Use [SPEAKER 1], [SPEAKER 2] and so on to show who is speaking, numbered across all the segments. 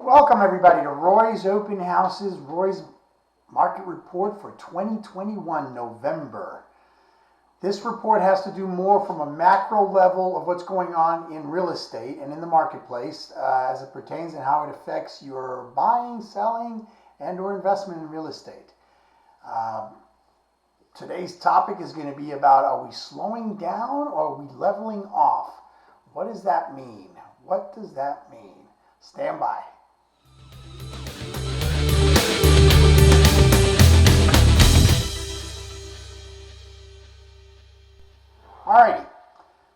[SPEAKER 1] Welcome everybody to Roy's Open Houses, Roy's Market Report for 2021 November. This report has to do more from a macro level of what's going on in real estate and in the marketplace as it pertains and how it affects your buying, selling, and or investment in real estate. Today's topic is going to be about, are we slowing down or are we leveling off? What does that mean? What does that mean? Stand by. Alrighty,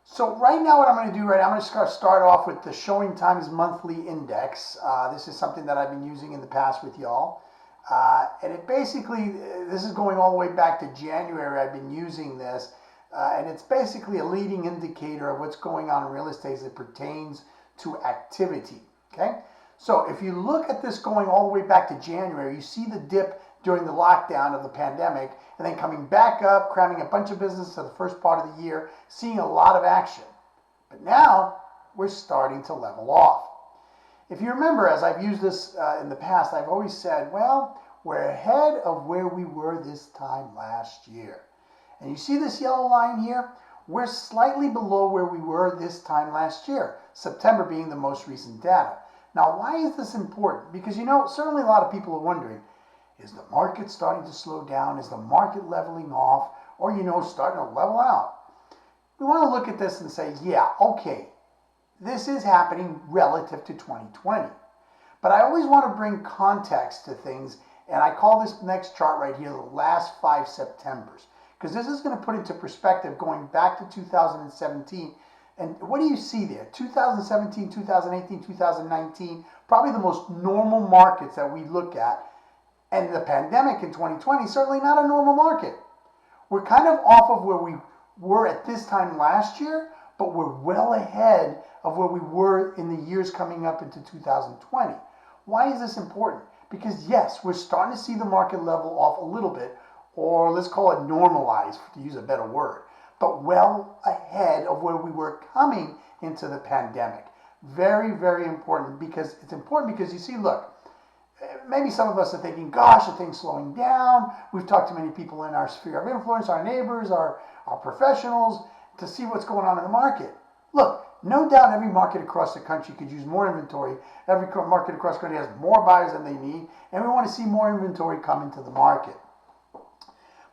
[SPEAKER 1] so right now what I'm going to do, I'm going to start off with the Showing Times Monthly Index. This is something that I've been using in the past with y'all. And it basically, this is going all the way back to January. I've been using this. And it's basically a leading indicator of what's going on in real estate as it pertains to activity. Okay? So if you look at this going all the way back to January, you see the dip during the lockdown of the pandemic, and then coming back up, cramming a bunch of business to the first part of the year, seeing a lot of action. But now we're starting to level off. If you remember, as I've used this in the past, I've always said, well, we're ahead of where we were this time last year. And you see this yellow line here? We're slightly below where we were this time last year, September being the most recent data. Now, why is this important? Because, certainly a lot of people are wondering, is the market starting to slow down? Is the market leveling off? Or, starting to level out? We want to look at this and say, yeah, okay, this is happening relative to 2020. But I always want to bring context to things, and I call this next chart right here the last 5 Septembers. Because this is going to put into perspective going back to 2017. And what do you see there? 2017, 2018, 2019, probably the most normal markets that we look at. And the pandemic in 2020, certainly not a normal market. We're kind of off of where we were at this time last year, but we're well ahead of where we were in the years coming up into 2020. Why is this important? Because yes, we're starting to see the market level off a little bit, or let's call it normalize, to use a better word, but well ahead of where we were coming into the pandemic. Very, very important, because it's important because you see, look, maybe some of us are thinking, gosh, the thing's slowing down. We've talked to many people in our sphere of influence, our neighbors, our professionals, to see what's going on in the market. Look, no doubt every market across the country could use more inventory. Every market across the country has more buyers than they need, and we want to see more inventory come into the market.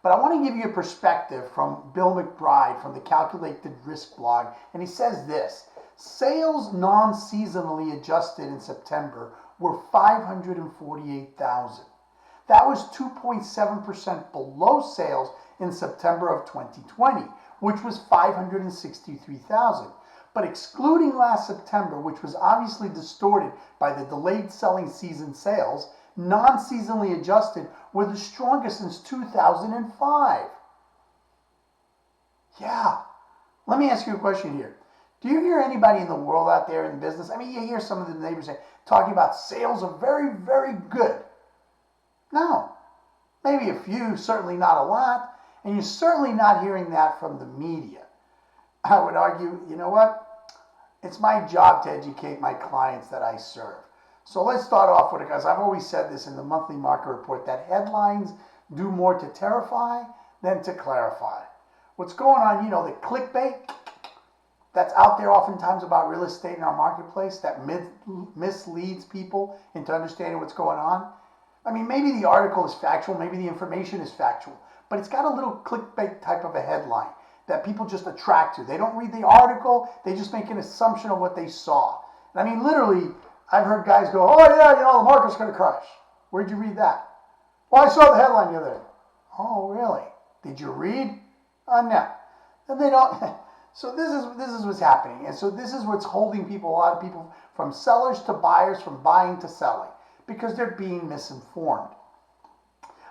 [SPEAKER 1] But I want to give you a perspective from Bill McBride from the Calculated Risk blog, and he says this: sales non-seasonally adjusted in September were 548,000. That was 2.7% below sales in September of 2020, which was 563,000. But excluding last September, which was obviously distorted by the delayed selling season sales, non-seasonally adjusted were the strongest since 2005. Yeah. Let me ask you a question here. Do you hear anybody in the world out there in business? I mean, you hear some of the neighbors talking about sales are very, very good. No. Maybe a few, certainly not a lot. And you're certainly not hearing that from the media. I would argue, you know what? It's my job to educate my clients that I serve. So let's start off with it, because I've always said this in the monthly market report, that headlines do more to terrify than to clarify. What's going on, the clickbait that's out there oftentimes about real estate in our marketplace that misleads people into understanding what's going on. I mean, maybe the article is factual, maybe the information is factual, but it's got a little clickbait type of a headline that people just attract to. They don't read the article, they just make an assumption of what they saw. And I mean, literally, I've heard guys go, oh yeah, the market's going to crash. Where'd you read that? Well, I saw the headline the other day. Oh, really? Did you read? No. And they don't. So this is what's happening. And so this is what's holding a lot of people from sellers to buyers, from buying to selling, because they're being misinformed.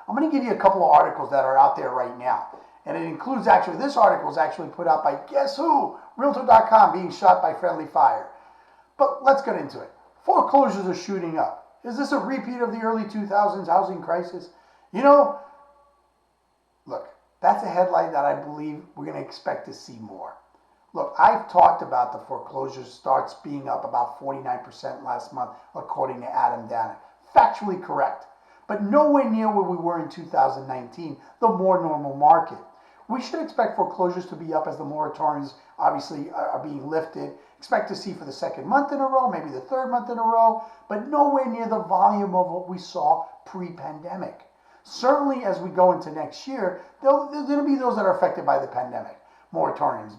[SPEAKER 1] I'm going to give you a couple of articles that are out there right now. And it includes this article is actually put out by guess who? Realtor.com, being shot by friendly fire. But let's get into it. Foreclosures are shooting up. Is this a repeat of the early 2000s housing crisis? Look, that's a headline that I believe we're going to expect to see more. Look, I've talked about the foreclosure starts being up about 49% last month, according to Adam Dana. Factually correct, but nowhere near where we were in 2019, the more normal market. We should expect foreclosures to be up as the moratoriums obviously are being lifted. Expect to see for the second month in a row, maybe the third month in a row, but nowhere near the volume of what we saw pre-pandemic. Certainly as we go into next year, there's going to be those that are affected by the pandemic. Moratoriums,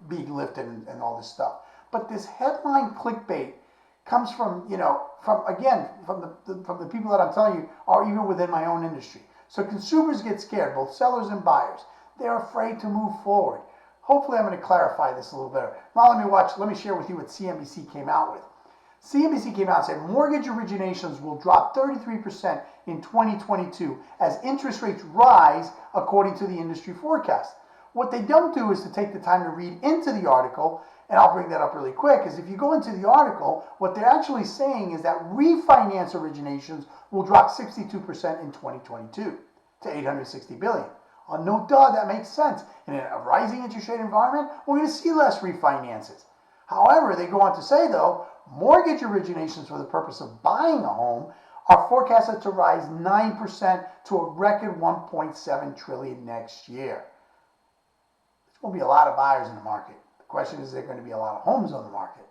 [SPEAKER 1] being lifted and all this stuff. But this headline clickbait comes from, from the people that I'm telling you are even within my own industry. So consumers get scared, both sellers and buyers. They're afraid to move forward. Hopefully I'm going to clarify this a little better. Now let me share with you what CNBC came out with. CNBC came out and said mortgage originations will drop 33% in 2022 as interest rates rise according to the industry forecast. What they don't do is to take the time to read into the article, and I'll bring that up really quick, is if you go into the article, what they're actually saying is that refinance originations will drop 62% in 2022 to $860 billion. No duh, that makes sense. In a rising interest rate environment, we're going to see less refinances. However, they go on to say, though, mortgage originations for the purpose of buying a home are forecasted to rise 9% to a record $1.7 trillion next year. There's going to be a lot of buyers in the market. The question is there going to be a lot of homes on the market?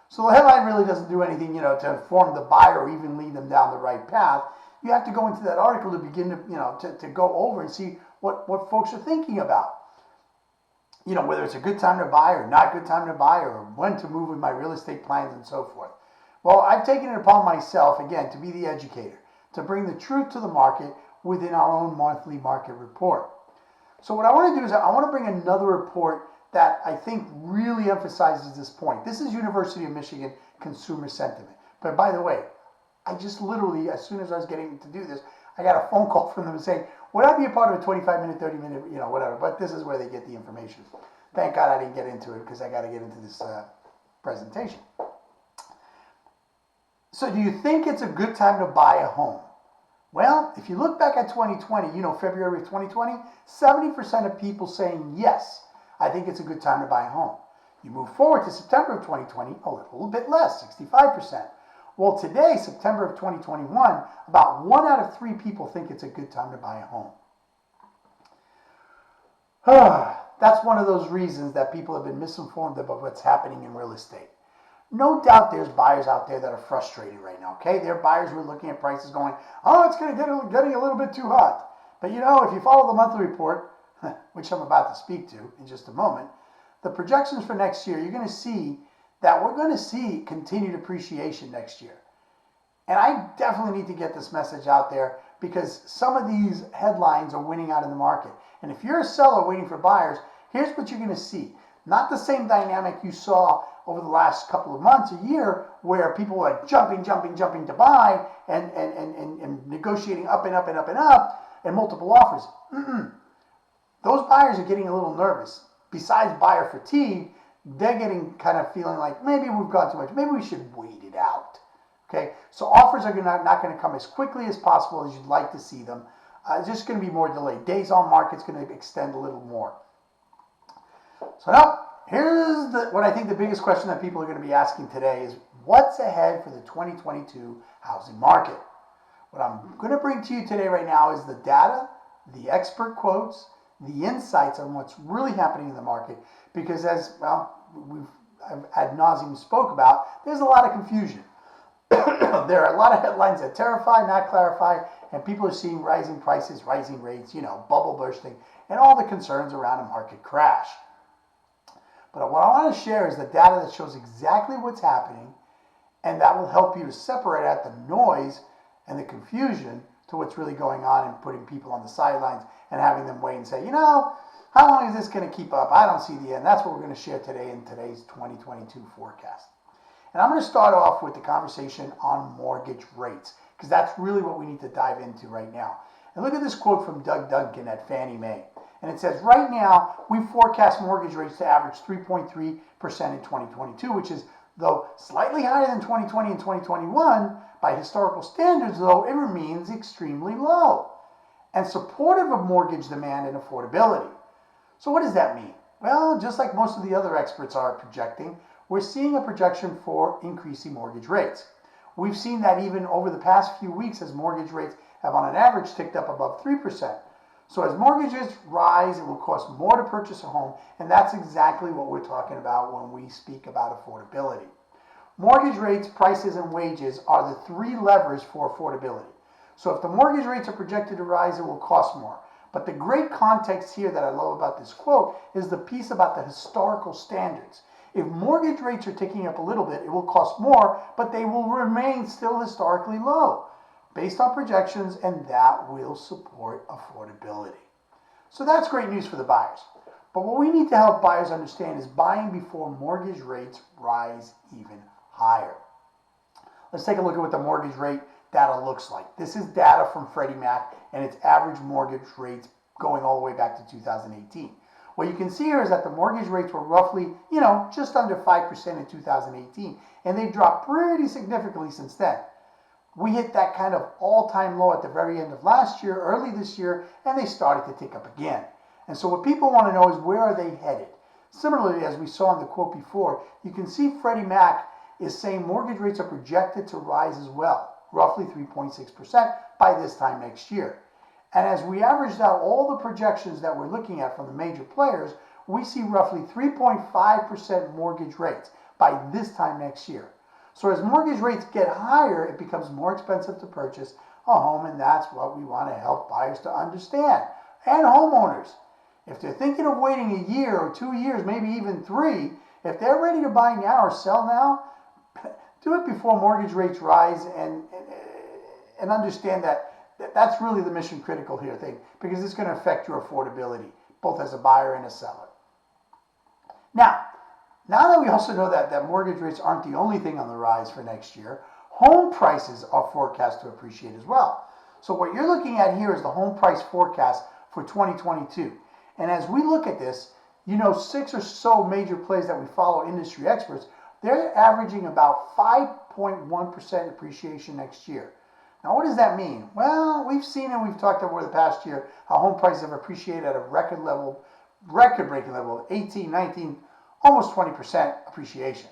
[SPEAKER 1] So the headline really doesn't do anything, to inform the buyer or even lead them down the right path. You have to go into that article to begin to go over and see what folks are thinking about. Whether it's a good time to buy or not good time to buy, or when to move with my real estate plans and so forth. Well, I've taken it upon myself, again, to be the educator, to bring the truth to the market within our own monthly market report. So what I want to do is I want to bring another report that I think really emphasizes this point. This is University of Michigan Consumer Sentiment. But by the way, I just literally, as soon as I was getting to do this, I got a phone call from them saying, would I be a part of a 25-minute, 30-minute, whatever. But this is where they get the information. Thank God I didn't get into it because I got to get into this presentation. So do you think it's a good time to buy a home? Well, if you look back at 2020, February of 2020, 70% of people saying yes, I think it's a good time to buy a home. You move forward to September of 2020, a little bit less, 65%. Well, today, September of 2021, about 1 out of 3 people think it's a good time to buy a home. That's one of those reasons that people have been misinformed about what's happening in real estate. No doubt there's buyers out there that are frustrated right now, okay? There are buyers who are looking at prices going, it's getting a little bit too hot. But if you follow the monthly report, which I'm about to speak to in just a moment, the projections for next year, you're going to see that we're going to see continued appreciation next year. And I definitely need to get this message out there because some of these headlines are winning out in the market. And if you're a seller waiting for buyers, here's what you're going to see. Not the same dynamic you saw over the last couple of months, a year, where people were jumping to buy and negotiating up and up and up and up and multiple offers. Those buyers are getting a little nervous. Besides buyer fatigue, they're getting kind of feeling like maybe we've gone too much. Maybe we should wait it out. Okay, so offers are not going to come as quickly as possible as you'd like to see them. It's just going to be more delayed. Days on market's going to extend a little more. So now, here's what I think the biggest question that people are going to be asking today is, what's ahead for the 2022 housing market? What I'm going to bring to you today right now is the data, the expert quotes, the insights on what's really happening in the market, because as we've ad nauseum spoke about, there's a lot of confusion. There are a lot of headlines that terrify, not clarify, and people are seeing rising prices, rising rates, bubble bursting, and all the concerns around a market crash. But what I want to share is the data that shows exactly what's happening, and that will help you to separate out the noise and the confusion to what's really going on and putting people on the sidelines and having them wait and say, how long is this going to keep up? I don't see the end. That's what we're going to share today in today's 2022 forecast. And I'm going to start off with the conversation on mortgage rates, because that's really what we need to dive into right now. And look at this quote from Doug Duncan at Fannie Mae. And it says, right now, we forecast mortgage rates to average 3.3% in 2022, which is, though slightly higher than 2020 and 2021, by historical standards, though, it remains extremely low and supportive of mortgage demand and affordability. So what does that mean? Well, just like most of the other experts are projecting, we're seeing a projection for increasing mortgage rates. We've seen that even over the past few weeks as mortgage rates have on an average ticked up above 3%. So as mortgages rise, it will cost more to purchase a home, and that's exactly what we're talking about when we speak about affordability. Mortgage rates, prices, and wages are the three levers for affordability. So if the mortgage rates are projected to rise, it will cost more. But the great context here that I love about this quote is the piece about the historical standards. If mortgage rates are ticking up a little bit, it will cost more, but they will remain still historically low based on projections, and that will support affordability. So that's great news for the buyers. But what we need to help buyers understand is buying before mortgage rates rise even higher. Let's take a look at what the mortgage rate data looks like. This is data from Freddie Mac and its average mortgage rates going all the way back to 2018. What you can see here is that the mortgage rates were roughly, just under 5% in 2018, and they've dropped pretty significantly since then. We hit that kind of all-time low at the very end of last year, early this year, and they started to tick up again. And so what people want to know is, where are they headed? Similarly, as we saw in the quote before, you can see Freddie Mac is saying mortgage rates are projected to rise as well, roughly 3.6% by this time next year. And as we averaged out all the projections that we're looking at from the major players, we see roughly 3.5% mortgage rates by this time next year. So as mortgage rates get higher, it becomes more expensive to purchase a home, and that's what we want to help buyers to understand. And homeowners, if they're thinking of waiting a year or 2 years, maybe even 3, if they're ready to buy now or sell now, do it before mortgage rates rise, and understand that that's really the mission critical here thing, because it's going to affect your affordability, both as a buyer and a seller. Now that we also know that mortgage rates aren't the only thing on the rise for next year, home prices are forecast to appreciate as well. So what you're looking at here is the home price forecast for 2022. And as we look at this, 6 or so major players that we follow, industry experts, they're averaging about 5.1% appreciation next year. Now, what does that mean? Well, we've seen and we've talked over the past year how home prices have appreciated at a record-breaking level of 18, 19, almost 20% appreciation.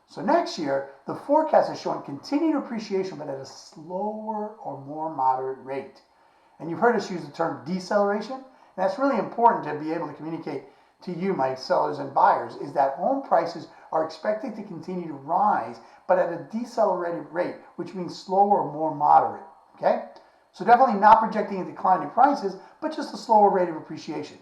[SPEAKER 1] So next year, the forecast is showing continued appreciation, but at a slower or more moderate rate. And you've heard us use the term deceleration, and that's really important to be able to communicate to you, my sellers and buyers, is that home prices are expected to continue to rise, but at a decelerated rate, which means slower or more moderate, okay? So definitely not projecting a decline in prices, but just a slower rate of appreciation.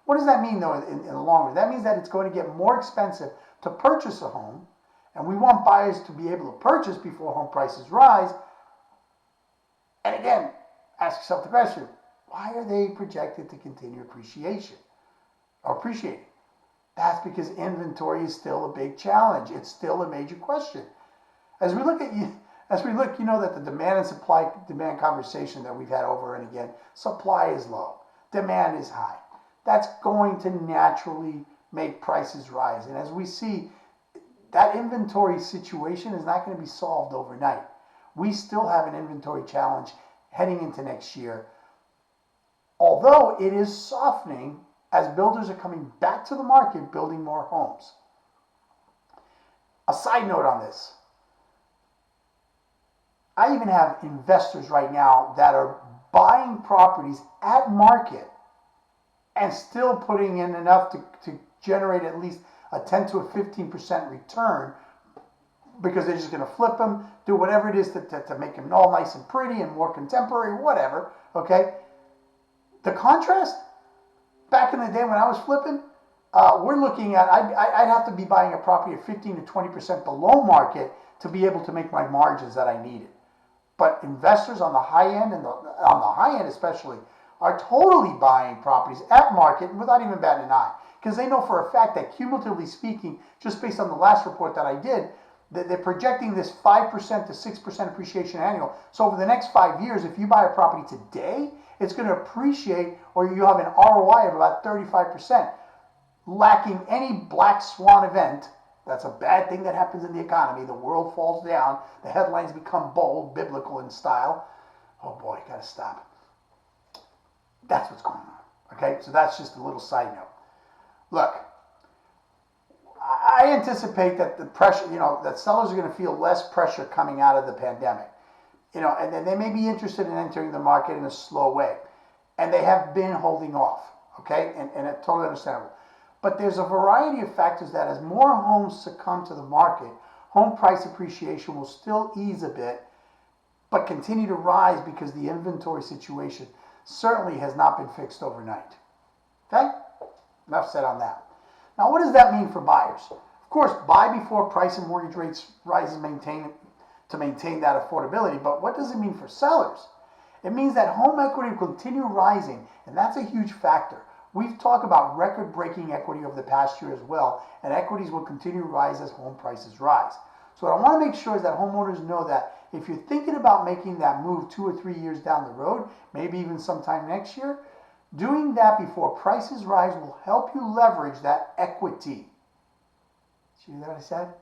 [SPEAKER 1] What does that mean, though, in the long run? That means that it's going to get more expensive to purchase a home, and we want buyers to be able to purchase before home prices rise. And again, ask yourself the question, why are they projected to continue appreciating? That's because inventory is still a big challenge. It's still a major question. As we look, that the demand and supply demand conversation that we've had over and again, supply is low, demand is high. That's going to naturally make prices rise. And as we see, that inventory situation is not going to be solved overnight. We still have an inventory challenge heading into next year, although it is softening as builders are coming back to the market building more homes. A side note on this, I even have investors right now that are buying properties at market and still putting in enough to generate at least a 10 to a 15% return, because they're just going to flip them, do whatever it is to make them all nice and pretty and more contemporary, whatever, okay? The contrast, back in the day when I was flipping, we're looking at, I'd have to be buying a property at 15 to 20% below market to be able to make my margins that I needed. But investors on the high end, on the high end especially, are totally buying properties at market without even batting an eye. Because they know for a fact that, cumulatively speaking, just based on the last report that I did, that they're projecting this 5% to 6% appreciation annual. So over the next 5 years, if you buy a property today, it's going to appreciate, or you have an ROI of about 35%, lacking any black swan event. That's a bad thing that happens in the economy. The world falls down. The headlines become bold, biblical in style. Oh boy, gotta stop. That's what's going on. Okay, so that's just a little side note. Look, I anticipate that the pressure, that sellers are going to feel less pressure coming out of the pandemic. And then they may be interested in entering the market in a slow way. And they have been holding off, okay? And it's totally understandable. But there's a variety of factors that as more homes succumb to the market, home price appreciation will still ease a bit, but continue to rise because the inventory situation certainly has not been fixed overnight. Okay? Enough said on that. Now, what does that mean for buyers? Of course, buy before price and mortgage rates rises to maintain that affordability, but what does it mean for sellers? It means that home equity will continue rising, and that's a huge factor. We've talked about record-breaking equity over the past year as well, and equities will continue to rise as home prices rise. So what I want to make sure is that homeowners know that if you're thinking about making that move 2 or 3 years down the road, maybe even sometime next year, doing that before prices rise will help you leverage that equity. See what I said?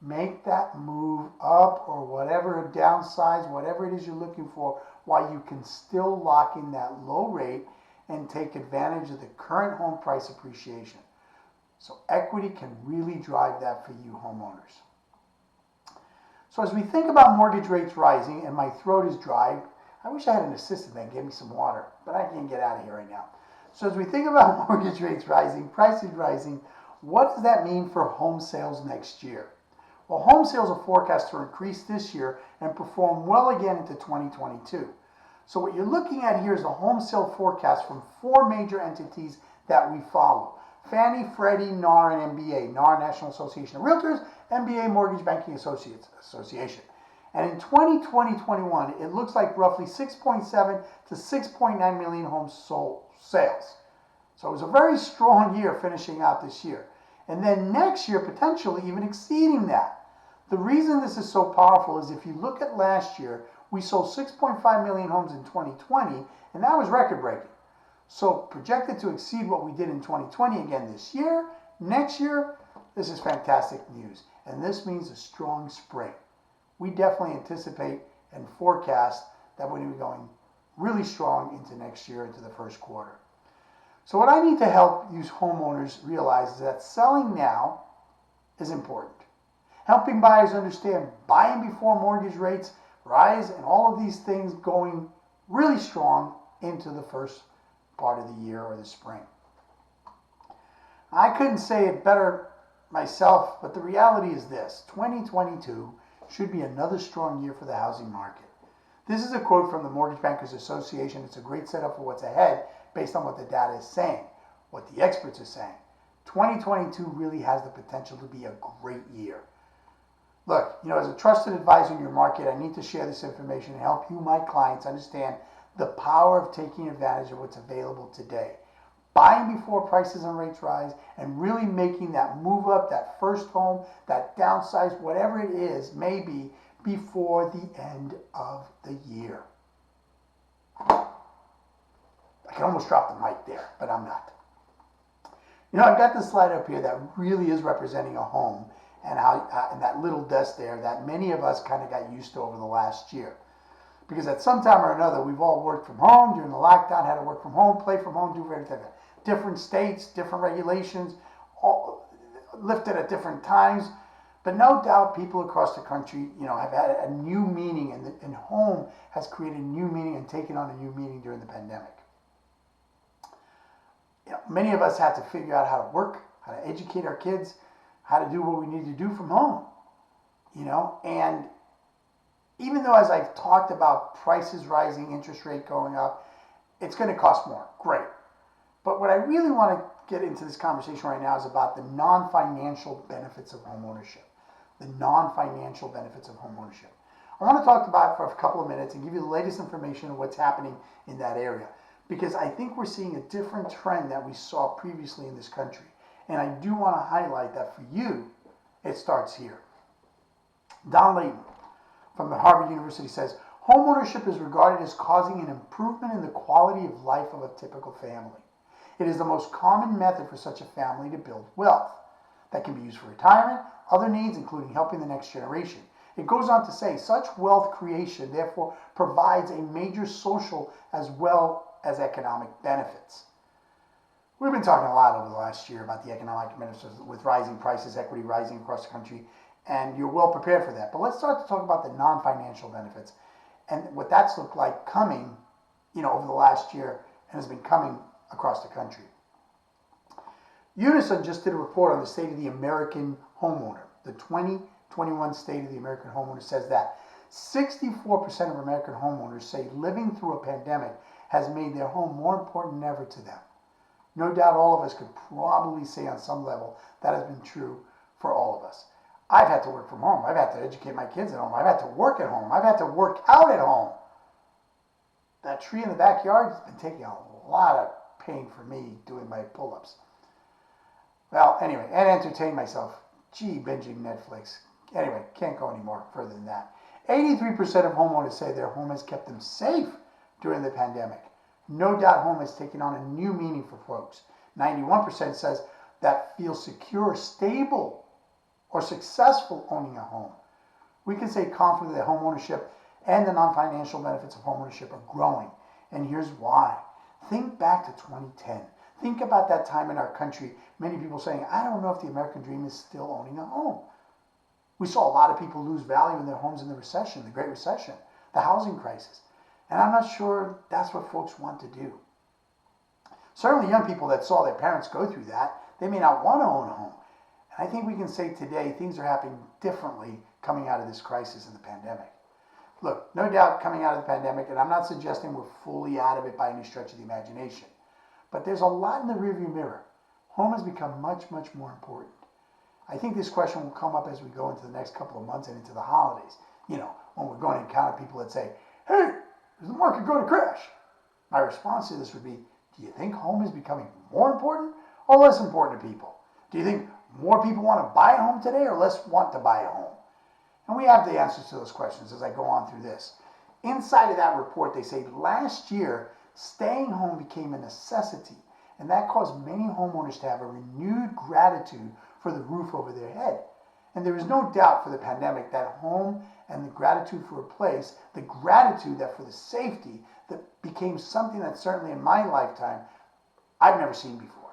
[SPEAKER 1] Make that move up or whatever, downsize, whatever it is you're looking for, while you can still lock in that low rate and take advantage of the current home price appreciation. So equity can really drive that for you homeowners. So as we think about mortgage rates rising, and my throat is dry, I wish I had an assistant that gave me some water, but I can't get out of here right now. So as we think about mortgage rates rising, prices rising, what does that mean for home sales next year? Well, home sales are forecast to increase this year and perform well again into 2022. So what you're looking at here is the home sale forecast from 4 major entities that we follow: Fannie, Freddie, NAR, and MBA. NAR, National Association of Realtors, MBA, Mortgage Banking Association. And in 2020-21, it looks like roughly 6.7 to 6.9 million home sales. So it was a very strong year finishing out this year. And then next year, potentially even exceeding that. The reason this is so powerful is if you look at last year, we sold 6.5 million homes in 2020, and that was record-breaking. So projected to exceed what we did in 2020 again this year. Next year, this is fantastic news. And this means a strong spring. We definitely anticipate and forecast that we're going to be going really strong into next year, into the first quarter. So what I need to help you homeowners realize is that selling now is important. Helping buyers understand buying before mortgage rates rise and all of these things going really strong into the first part of the year or the spring. I couldn't say it better myself, but the reality is this: 2022 should be another strong year for the housing market. This is a quote from the Mortgage Bankers Association. It's a great setup for what's ahead based on what the data is saying, what the experts are saying. 2022 really has the potential to be a great year. Look, as a trusted advisor in your market, I need to share this information and help you, my clients, understand the power of taking advantage of what's available today. Buying before prices and rates rise and really making that move up, that first home, that downsize, whatever it is, maybe before the end of the year. I can almost drop the mic there, but I'm not. I've got this slide up here that really is representing a home and how and that little desk there that many of us kind of got used to over the last year. Because at some time or another, we've all worked from home during the lockdown, had to work from home, play from home, do everything. Different states, different regulations, all lifted at different times. But no doubt people across the country, have had a new meaning, and home has created a new meaning and taken on a new meaning during the pandemic. Many of us had to figure out how to work, how to educate our kids, how to do what we need to do from home, and even though, as I've talked about, prices rising, interest rate going up, it's going to cost more. Great. But what I really want to get into this conversation right now is about the non-financial benefits of homeownership. The non-financial benefits of homeownership. I want to talk about it for a couple of minutes and give you the latest information on what's happening in that area, because I think we're seeing a different trend that we saw previously in this country. And I do want to highlight that for you, it starts here. Don Layton from the Harvard University says, homeownership is regarded as causing an improvement in the quality of life of a typical family. It is the most common method for such a family to build wealth that can be used for retirement, other needs, including helping the next generation. It goes on to say, such wealth creation, therefore, provides a major social as well as economic benefits. We've been talking a lot over the last year about the economic benefits with rising prices, equity rising across the country, and you're well prepared for that. But let's start to talk about the non-financial benefits and what that's looked like coming, over the last year and has been coming across the country. Unison just did a report on the state of the American homeowner. The 2021 State of the American Homeowner says that 64% of American homeowners say living through a pandemic has made their home more important than ever to them. No doubt all of us could probably say on some level that has been true for all of us. I've had to work from home. I've had to educate my kids at home. I've had to work at home. I've had to work out at home. That tree in the backyard has been taking a lot of pain for me doing my pull-ups. Well, anyway, and entertain myself. Gee, binging Netflix. Anyway, can't go any more further than that. 83% of homeowners say their home has kept them safe during the pandemic. No doubt home has taken on a new meaning for folks. 91% says that feel secure, stable, or successful owning a home. We can say confidently that home ownership and the non-financial benefits of home ownership are growing. And here's why. Think back to 2010. Think about that time in our country, many people saying, I don't know if the American dream is still owning a home. We saw a lot of people lose value in their homes in the recession, the Great Recession, the housing crisis. And I'm not sure that's what folks want to do. Certainly young people that saw their parents go through that, they may not want to own a home. And I think we can say today things are happening differently coming out of this crisis and the pandemic. Look, no doubt coming out of the pandemic, and I'm not suggesting we're fully out of it by any stretch of the imagination, but there's a lot in the rearview mirror. Home has become much, much more important. I think this question will come up as we go into the next couple of months and into the holidays. When we're going to encounter people that say, hey, is the market going to crash? My response to this would be, do you think home is becoming more important or less important to people? Do you think more people want to buy a home today or less want to buy a home? And we have the answers to those questions as I go on through this. Inside of that report, they say last year, staying home became a necessity, and that caused many homeowners to have a renewed gratitude for the roof over their head. And there is no doubt for the pandemic that home and the gratitude for a place, the gratitude that for the safety, that became something that certainly in my lifetime, I've never seen before.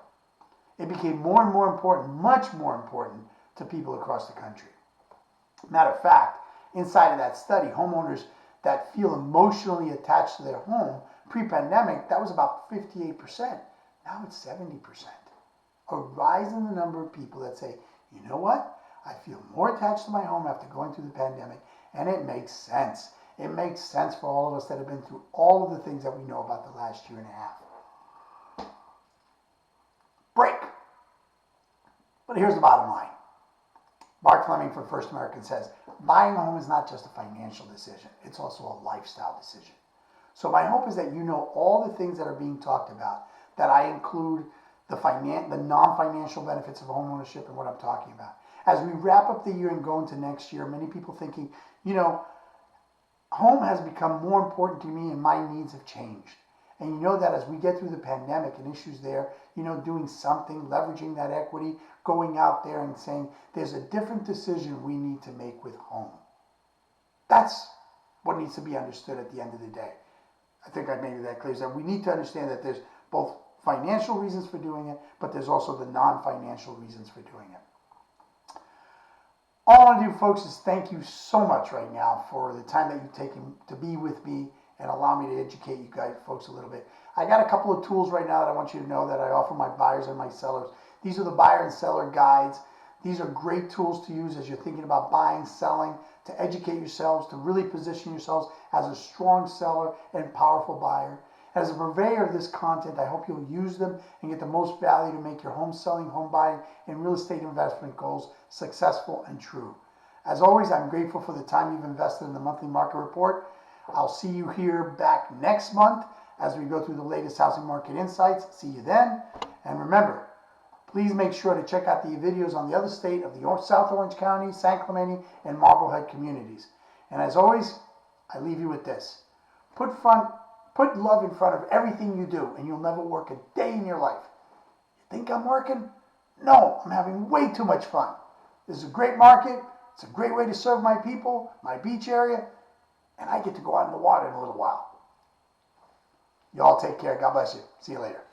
[SPEAKER 1] It became more and more important, much more important to people across the country. Matter of fact, inside of that study, homeowners that feel emotionally attached to their home, pre-pandemic, that was about 58%. Now it's 70%. A rise in the number of people that say, you know what? I feel more attached to my home after going through the pandemic, and it makes sense. It makes sense for all of us that have been through all of the things that we know about the last year and a half. Break. But here's the bottom line. Mark Fleming from First American says, buying a home is not just a financial decision. It's also a lifestyle decision. So my hope is that you know all the things that are being talked about, that I include the non-financial benefits of homeownership and what I'm talking about. As we wrap up the year and go into next year, many people thinking, home has become more important to me and my needs have changed. And you know that as we get through the pandemic and issues there, doing something, leveraging that equity, going out there and saying there's a different decision we need to make with home. That's what needs to be understood at the end of the day. I think I made that clear, is that we need to understand that there's both financial reasons for doing it, but there's also the non-financial reasons for doing it. All I want to do, folks, is thank you so much right now for the time that you've taken to be with me and allow me to educate you guys, folks, a little bit. I got a couple of tools right now that I want you to know that I offer my buyers and my sellers. These are the buyer and seller guides. These are great tools to use as you're thinking about buying, selling, to educate yourselves, to really position yourselves as a strong seller and powerful buyer. As a purveyor of this content, I hope you'll use them and get the most value to make your home selling, home buying, and real estate investment goals successful and true. As always, I'm grateful for the time you've invested in the monthly market report. I'll see you here back next month as we go through the latest housing market insights. See you then. And remember, please make sure to check out the videos on the other state of the South Orange County, San Clemente, and Marblehead communities. And as always, I leave you with this. Put love in front of everything you do, and you'll never work a day in your life. You think I'm working? No, I'm having way too much fun. This is a great market. It's a great way to serve my people, my beach area, and I get to go out in the water in a little while. You all take care. God bless you. See you later.